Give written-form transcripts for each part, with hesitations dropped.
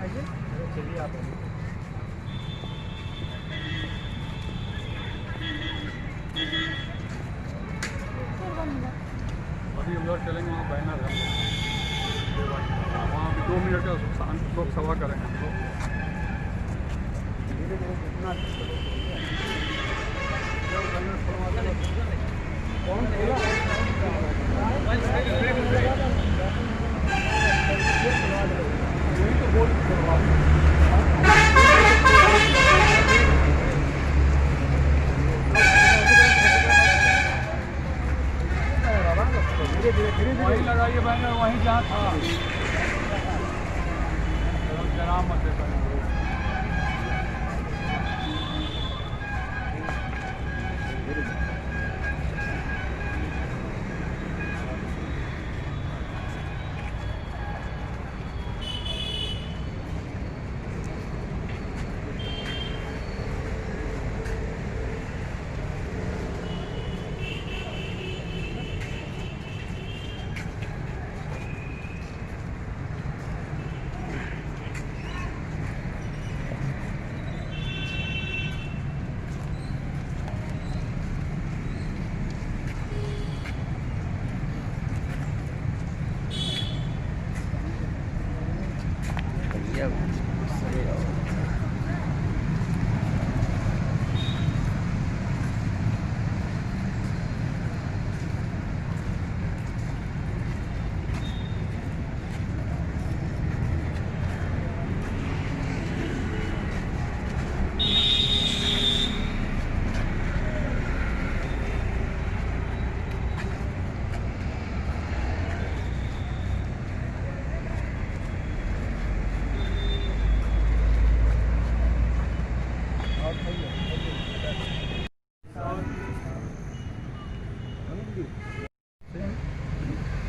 चलिए आप अभी हम लोग चलेंगे, वहाँ बैनर है वहाँ अभी 2 मिनट का लोक सभा करेंगे हम लोग। कौन वहीं लगाइए बैनर, वहीं जहाँ था जरा मत है।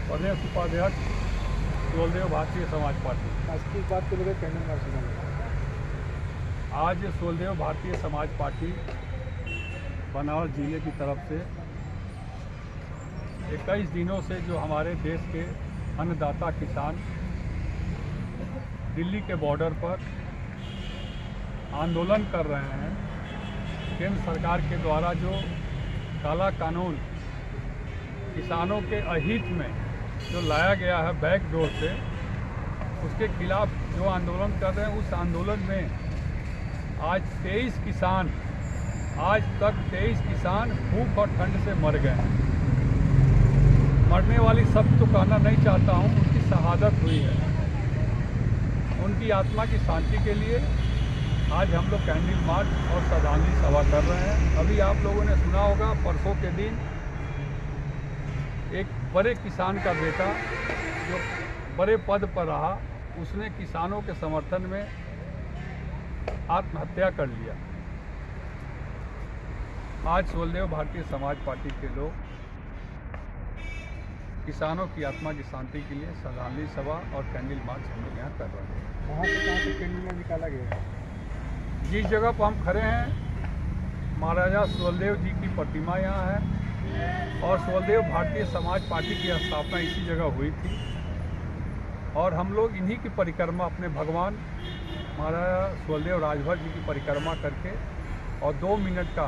प्रदेश उपाध्यक्ष सोलदेव भारतीय समाज पार्टी। राष्ट्रीय बात के लिए कैंडल मार्च आज सोलदेव भारतीय समाज पार्टी बनारस जिले की तरफ से 21 दिनों से जो हमारे देश के अन्नदाता किसान दिल्ली के बॉर्डर पर आंदोलन कर रहे हैं, केंद्र सरकार के द्वारा जो काला कानून किसानों के अहित में जो लाया गया है बैकडोर से, उसके खिलाफ जो आंदोलन कर रहे हैं, उस आंदोलन में आज 23 किसान, आज तक 23 किसान भूख और ठंड से मर गए हैं। मरने वाली सब तो कहना नहीं चाहता हूँ, उनकी शहादत हुई है। उनकी आत्मा की शांति के लिए आज हम लोग कैंडल मार्च और श्रद्धांजलि सभा कर रहे हैं। अभी आप लोगों ने सुना होगा, परसों के दिन एक बड़े किसान का बेटा जो बड़े पद पर रहा, उसने किसानों के समर्थन में आत्महत्या कर लिया। आज सोलदेव भारतीय समाज पार्टी के लोग किसानों की आत्मा की शांति के लिए श्रद्धांजलि सभा और कैंडल मार्च हम लोग यहाँ कर रहे हैं। वहाँ से कहाँ से कैंडल निकाला गया? जिस जगह पर हम खड़े हैं, महाराजा सोलदेव जी की प्रतिमा यहाँ है और सोलदेव भारतीय समाज पार्टी की स्थापना इसी जगह हुई थी। और हम लोग इन्हीं की परिक्रमा, अपने भगवान महाराजा सोलदेव राजभर जी की परिक्रमा करके और 2 मिनट का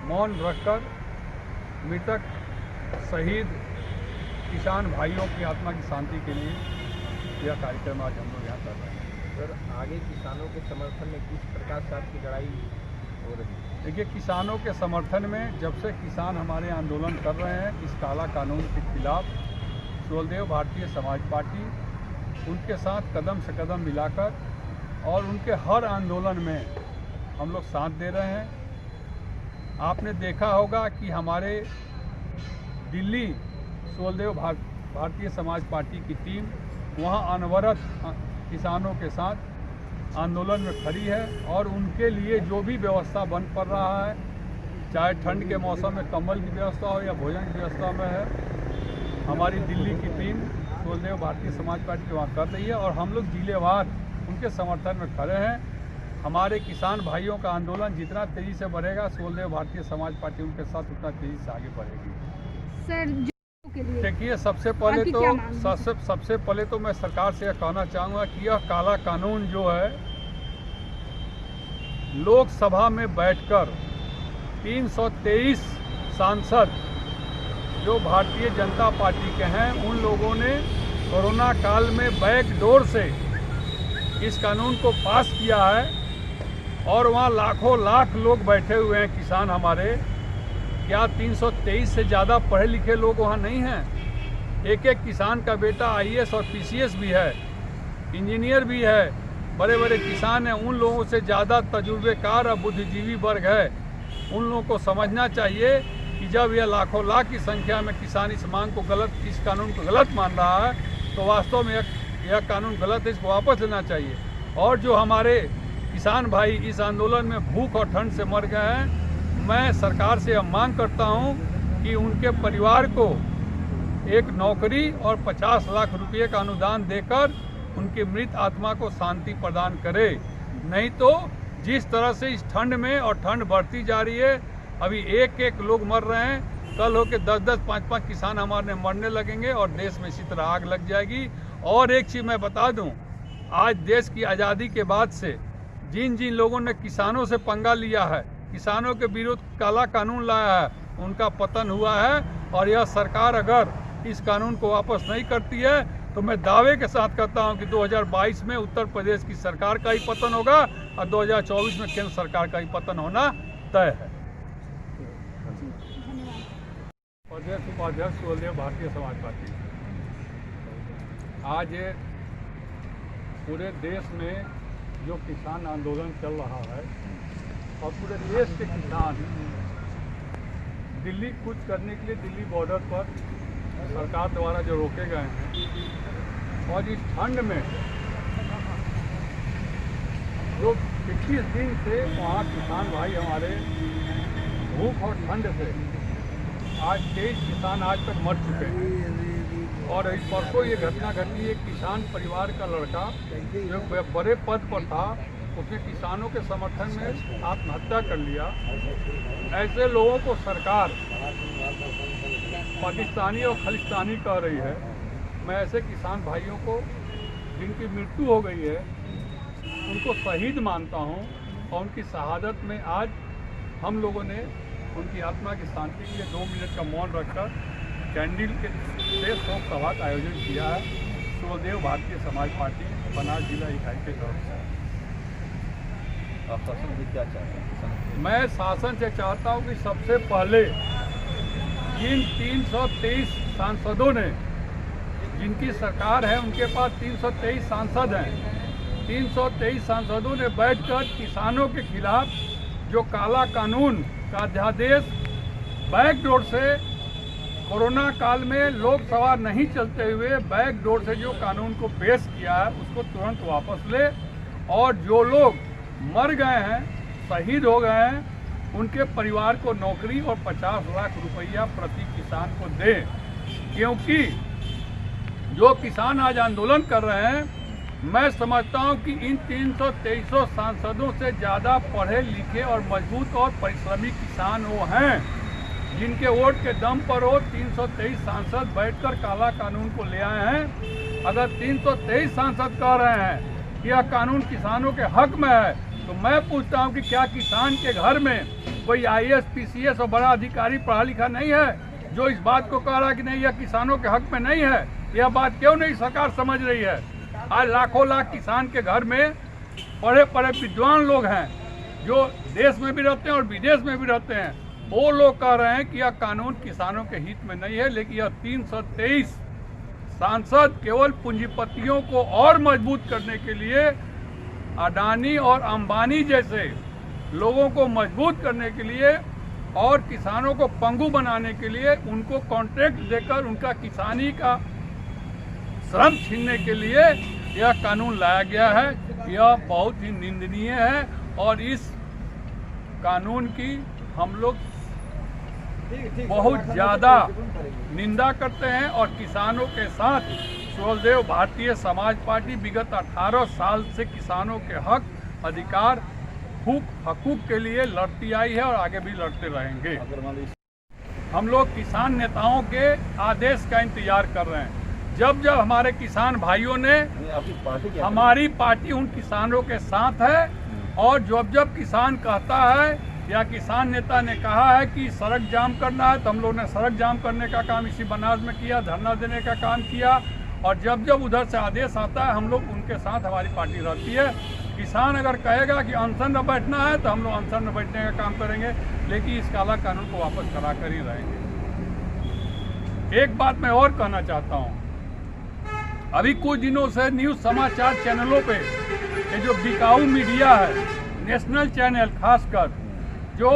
मौन रखकर मृतक शहीद किसान भाइयों की आत्मा की शांति के लिए यह कार्यक्रम आज हम लोग यहाँ कर रहे हैं। सर, आगे किसानों के समर्थन में किस प्रकार से आपकी लड़ाई हो रही है? देखिए, किसानों के समर्थन में जब से किसान हमारे आंदोलन कर रहे हैं इस काला कानून के खिलाफ, सोलदेव भारतीय समाज पार्टी उनके साथ कदम से कदम मिलाकर और उनके हर आंदोलन में हम लोग साथ दे रहे हैं। आपने देखा होगा कि हमारे दिल्ली सोलदेव भारतीय समाज पार्टी की टीम वहाँ अनवरत किसानों के साथ आंदोलन में खड़ी है और उनके लिए जो भी व्यवस्था बन पड़ रहा है, चाहे ठंड के मौसम में कंबल की व्यवस्था हो या भोजन की व्यवस्था में है, हमारी दिल्ली की टीम सोलदेव भारतीय समाज पार्टी वहाँ कर रही है और हम लोग जिलेवार उनके समर्थन में खड़े हैं। हमारे किसान भाइयों का आंदोलन जितना तेज़ी से बढ़ेगा, सोलदेव भारतीय समाज पार्टी उनके साथ उतना तेज़ी से आगे बढ़ेगी। सर, जो के लिए? देखिए, सबसे पहले आपकी तो क्या मांग है? सबसे पहले तो मैं सरकार से यह कहना चाहूँगा कि यह काला कानून जो है लोकसभा में बैठकर 323 सांसद जो भारतीय जनता पार्टी के हैं उन लोगों ने कोरोना काल में बैकडोर से इस कानून को पास किया है और वहाँ लाखों लाख लोग बैठे हुए हैं किसान हमारे। क्या 323 से ज़्यादा पढ़े लिखे लोग वहाँ नहीं हैं? एक एक किसान का बेटा IAS और PCS भी है, इंजीनियर भी है, बड़े बड़े किसान हैं। उन लोगों से ज़्यादा तजुर्बेकार और बुद्धिजीवी वर्ग है। उन लोगों को समझना चाहिए कि जब यह लाखों लाख की संख्या में किसान इस कानून को गलत मान रहा है तो वास्तव में यह कानून गलत है, इसको वापस लेना चाहिए। और जो हमारे किसान भाई इस आंदोलन में भूख और ठंड से मर गए हैं, मैं सरकार से यह मांग करता हूं कि उनके परिवार को एक नौकरी और 50 लाख रुपये का अनुदान देकर उनकी मृत आत्मा को शांति प्रदान करे। नहीं तो जिस तरह से इस ठंड में और ठंड बढ़ती जा रही है, अभी एक एक लोग मर रहे हैं, कल होके 10-10, 5-5 किसान हमारे मरने लगेंगे और देश में इसी तरह आग लग जाएगी। और एक चीज़ मैं बता दूं, आज देश की आज़ादी के बाद से जिन जिन लोगों ने किसानों से पंगा लिया है, किसानों के विरुद्ध काला कानून लाया है, उनका पतन हुआ है। और यह सरकार अगर इस कानून को वापस नहीं करती है तो मैं दावे के साथ कहता हूं कि 2022 में उत्तर प्रदेश की सरकार का ही पतन होगा और 2024 में केंद्र सरकार का ही पतन होना तय है। प्रदेश उपाध्यक्ष सुहेलदेव, भारतीय समाज पार्टी। आज पूरे देश में जो किसान आंदोलन चल रहा है और पूरे देश के किसान दिल्ली कूच करने के लिए दिल्ली बॉर्डर पर सरकार द्वारा जो रोके गए हैं और इस ठंड में जो 21 दिन से वहाँ किसान भाई हमारे भूख और ठंड से आज 23 किसान आज तक मर चुके हैं। और इस परसों ये घटना घटी, एक किसान परिवार का लड़का जो बड़े पद पर था, उसने किसानों के समर्थन में आत्महत्या कर लिया। ऐसे लोगों को सरकार पाकिस्तानी और खालिस्तानी कह रही है। मैं ऐसे किसान भाइयों को जिनकी मृत्यु हो गई है उनको शहीद मानता हूं और उनकी शहादत में आज हम लोगों ने उनकी आत्मा की शांति के लिए 2 मिनट का मौन रखकर कैंडल के से शोक सभा का आयोजन किया है। सुहेलदेव, भारतीय समाज पार्टी, बनास जिला इकाई के तरफ से। आप शासन से क्या चाहते हैं? मैं शासन से चाहता हूं कि सबसे पहले जिन 323 सांसदों ने, जिनकी सरकार है उनके पास 323 सांसद हैं, 323 सांसदों ने बैठकर किसानों के खिलाफ जो काला कानून का अध्यादेश बैकडोर से कोरोना काल में लोकसभा नहीं चलते हुए बैकडोर से जो कानून को पेश किया है उसको तुरंत वापस ले और जो लोग मर गए हैं, शहीद हो गए हैं, उनके परिवार को नौकरी और 50 लाख रुपया प्रति किसान को दे। क्योंकि जो किसान आज आंदोलन कर रहे हैं, मैं समझता हूं कि इन 323 सांसदों से ज़्यादा पढ़े लिखे और मजबूत और परिश्रमी किसान वो हैं जिनके वोट के दम पर वो 323 सांसद बैठकर काला कानून को ले आए हैं। अगर 323 सांसद कह रहे हैं कि यह कानून किसानों के हक में है, तो मैं पूछता हूं कि क्या किसान के घर में कोई IAS, PCS और बड़ा अधिकारी पढ़ा लिखा नहीं है जो इस बात को कह रहा है कि नहीं यह किसानों के हक में नहीं है? यह बात क्यों नहीं सरकार समझ रही है? आज लाखों लाख किसान के घर में पढ़े पढ़े विद्वान लोग हैं जो देश में भी रहते हैं और विदेश में भी रहते हैं। वो लोग कह रहे हैं कि यह कानून किसानों के हित में नहीं है, लेकिन यह 323 सांसद केवल पूंजीपतियों को और मजबूत करने के लिए, अडानी और अंबानी जैसे लोगों को मजबूत करने के लिए और किसानों को पंगु बनाने के लिए उनको कॉन्ट्रैक्ट देकर उनका किसानी का श्रम छीनने के लिए यह कानून लाया गया है। यह बहुत ही निंदनीय है और इस कानून की हम लोग बहुत ज़्यादा निंदा करते हैं और किसानों के साथ सुहेलदेव, भारतीय समाज पार्टी विगत 18 साल से किसानों के हक, अधिकार, हकूक के लिए लड़ती आई है और आगे भी लड़ते रहेंगे। हम लोग किसान नेताओं के आदेश का इंतजार कर रहे हैं। जब जब हमारे किसान भाइयों ने, आपकी पार्टी हमारी पार्टी उन किसानों के साथ है, और जब जब किसान कहता है या किसान नेता ने कहा है कि सड़क जाम करना है, तो हम लोग ने सड़क जाम करने का काम इसी बनास में किया, धरना देने का काम किया। और जब जब उधर से आदेश आता है हम लोग उनके साथ, हमारी पार्टी रहती है। किसान अगर कहेगा कि अनशन में बैठना है तो हम लोग अनशन में बैठने का काम करेंगे, लेकिन इस काला कानून को वापस करा कर ही रहेंगे। एक बात मैं और कहना चाहता हूँ, अभी कुछ दिनों से न्यूज़ समाचार चैनलों पे ये जो बिकाऊ मीडिया है, नेशनल चैनल खासकर, जो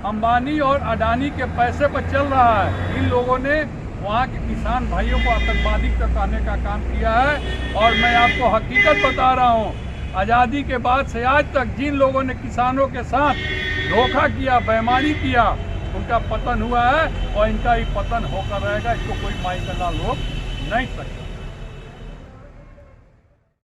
अंबानी और अडानी के पैसे पर चल रहा है, इन लोगों ने वहाँ के किसान भाइयों को आतंकवादी तक कहने का काम किया है। और मैं आपको हकीकत बता रहा हूँ, आज़ादी के बाद से आज तक जिन लोगों ने किसानों के साथ धोखा किया, बेईमानी किया, उनका पतन हुआ है और इनका ही पतन होकर रहेगा। इसको कोई माई का लाल रोक नहीं सकता।